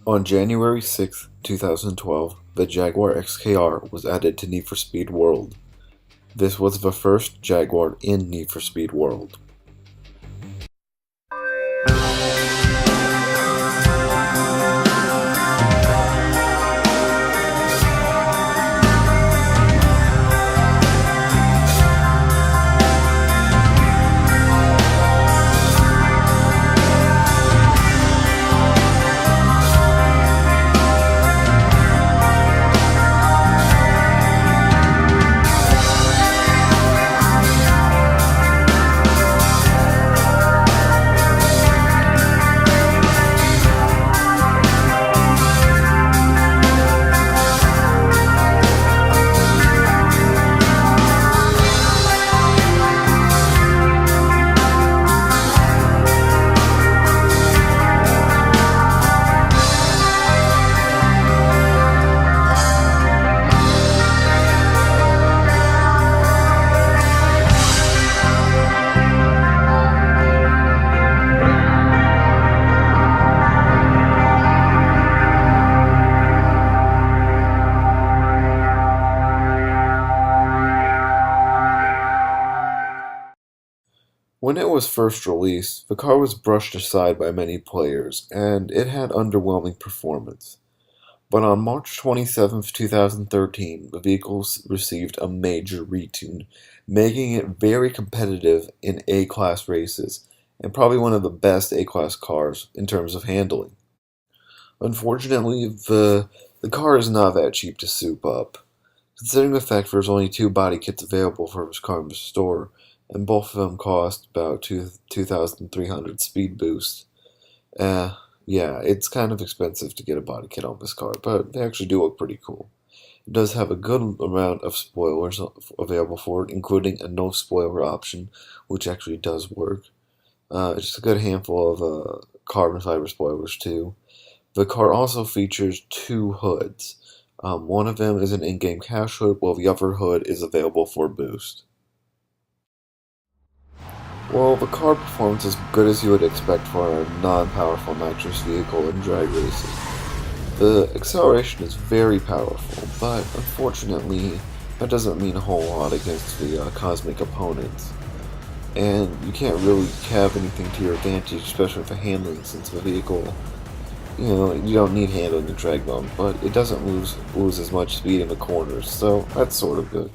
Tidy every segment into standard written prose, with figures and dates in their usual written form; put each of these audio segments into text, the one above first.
On January 6, 2012, the Jaguar XKR was added to Need for Speed World. This was the first Jaguar in Need for Speed World. When it was first released, the car was brushed aside by many players, and it had underwhelming performance. But on March 27, 2013, the vehicle received a major retune, making it very competitive in A-Class races, and probably one of the best A-Class cars in terms of handling. Unfortunately, the car is not that cheap to soup up. Considering the fact there's only two body kits available for this car in the store, and both of them cost about 2,300 speed boost. Yeah, it's kind of expensive to get a body kit on this car, but they actually do look pretty cool. It does have a good amount of spoilers available for it, including a no spoiler option, which actually does work. It's just a good handful of carbon fiber spoilers too. The car also features two hoods. One of them is an in-game cash hood, while the other hood is available for boost. Well, the car performs as good as you would expect for a non-powerful nitrous vehicle in drag racing. The acceleration is very powerful, but unfortunately, that doesn't mean a whole lot against the cosmic opponents. And you can't really have anything to your advantage, especially with the handling, since the vehicle, you don't need handling to drag them, but it doesn't lose as much speed in the corners, so that's sort of good.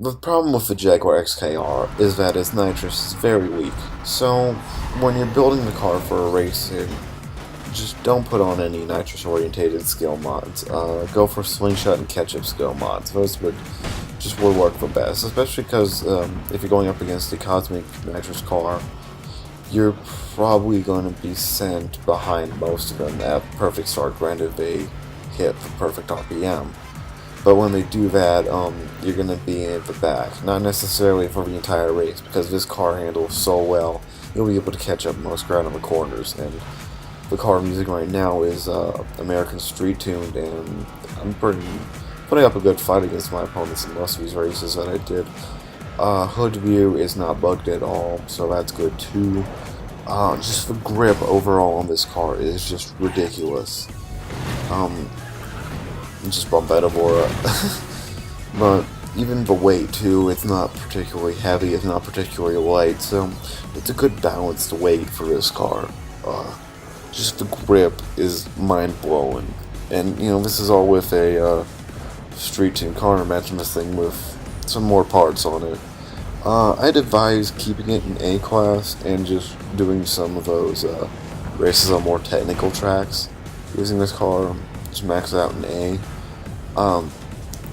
The problem with the Jaguar XKR is that its nitrous is very weak, so when you're building the car for a race, just don't put on any nitrous-orientated skill mods. Go for slingshot and ketchup skill mods. Those would work the best, especially because if you're going up against a cosmic nitrous car, you're probably going to be sent behind most of them at perfect start, granted they hit the perfect RPM. But when they do that, you're going to be in the back. Not necessarily for the entire race, because this car handles so well, you'll be able to catch up most ground on the corners. And the car I'm using right now is American Street Tuned, and I'm putting up a good fight against my opponents in most of these races that I did. Hood view is not bugged at all, so that's good too. Just the grip overall on this car is just ridiculous. Just bump that Evora. But even the weight too, it's not particularly heavy, it's not particularly light, so it's a good balanced weight for this car. Just the grip is mind-blowing. And, this is all with a Street Team car. Imagine this thing with some more parts on it. I'd advise keeping it in A-Class and just doing some of those races on more technical tracks. Using this car, just max it out in A.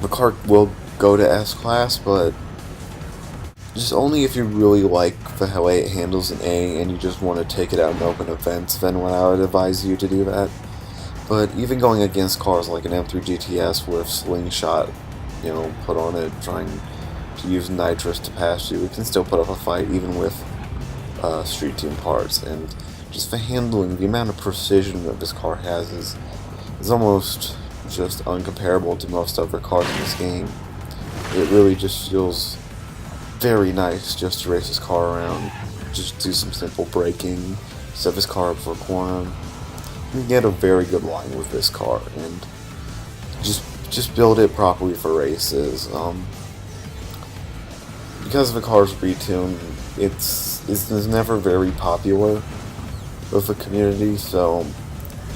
The car will go to S-Class, but just only if you really like the way it handles in A and you just want to take it out in open events, then I would advise you to do that. But even going against cars like an M3 GTS with slingshot, put on it, trying to use nitrous to pass you, it can still put up a fight even with Street Team parts. And just the handling, the amount of precision that this car has is almost just uncomparable to most other cars in this game. It really just feels very nice just to race this car around, just do some simple braking, set this car up for a corner. you can get a very good line with this car, and just build it properly for races. Because the car's retune, it's never very popular with the community, so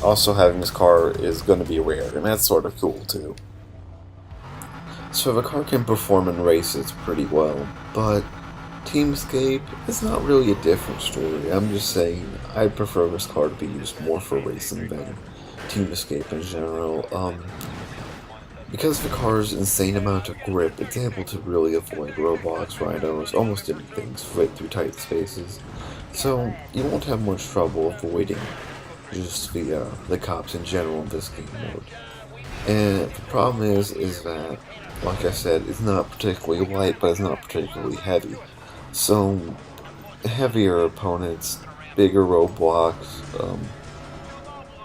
also having this car is going to be rare, and that's sort of cool too. So the car can perform in races pretty well, but Teamscape is not really a different story. I'm just saying I prefer this car to be used more for racing than Teamscape in general. Because the car's insane amount of grip, it's able to really avoid roadblocks, rhinos, almost anything, fit through tight spaces. So you won't have much trouble avoiding just the cops in general in this game mode. And the problem is that, like I said, it's not particularly light, but it's not particularly heavy. So heavier opponents, bigger roadblocks,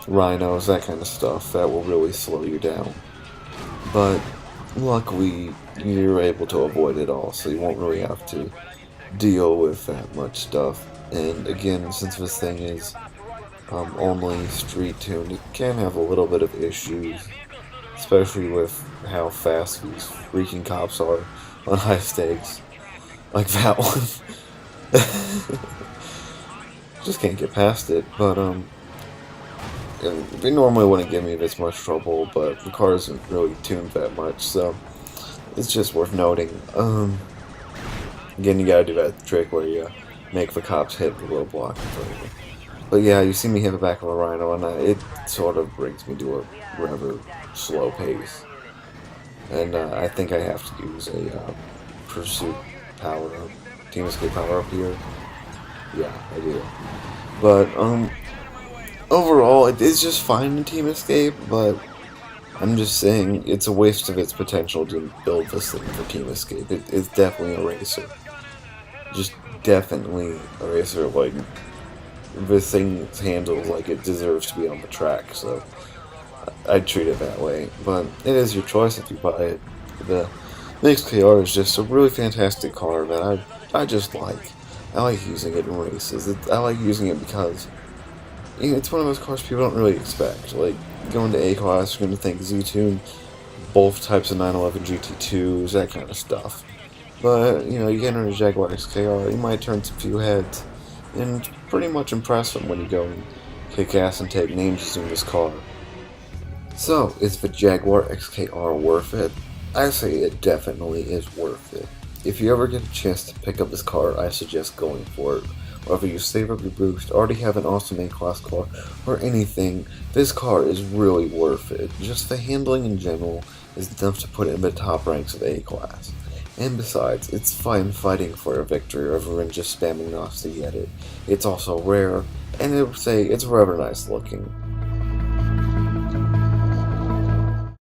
rhinos, that kind of stuff, that will really slow you down. But luckily, you're able to avoid it all, so you won't really have to deal with that much stuff. And again, since this thing is only street tuned, you can have a little bit of issues, especially with how fast these freaking cops are on high stakes, like that one. Just can't get past it, but they normally wouldn't give me this much trouble, but the car isn't really tuned that much, so it's just worth noting. Again, you gotta do that trick where you make the cops hit the little block in front of you. But yeah, you see me hit the back of a rhino, and it sort of brings me to a rather slow pace. And I think I have to use a pursuit power-up, Team Escape power-up here. Yeah, I do. But, overall, it is just fine in Team Escape, but I'm just saying it's a waste of its potential to build this thing for Team Escape. It's definitely a racer. Just definitely a racer. Like, this thing handles like it deserves to be on the track, so I'd treat it that way. But it is your choice if you buy it. The XKR is just a really fantastic car that I just like. I like using it in races. I like using it because it's one of those cars people don't really expect. Like, going to A-Class, you're going to think Z-Tune, both types of 911 GT2s, that kind of stuff. But, you get into a Jaguar XKR, you might turn some few heads, and it's pretty much impressive when you go and kick ass and take names using this car. So, is the Jaguar XKR worth it? I say it definitely is worth it. If you ever get a chance to pick up this car, I suggest going for it. Whether you save up your boost, already have an awesome A-Class car, or anything, this car is really worth it. Just the handling in general is enough to put it in the top ranks of A-Class. And besides, it's fun fighting for a victory rather than just spamming knocks to get it. It's also rare, and I would say it's rather nice looking.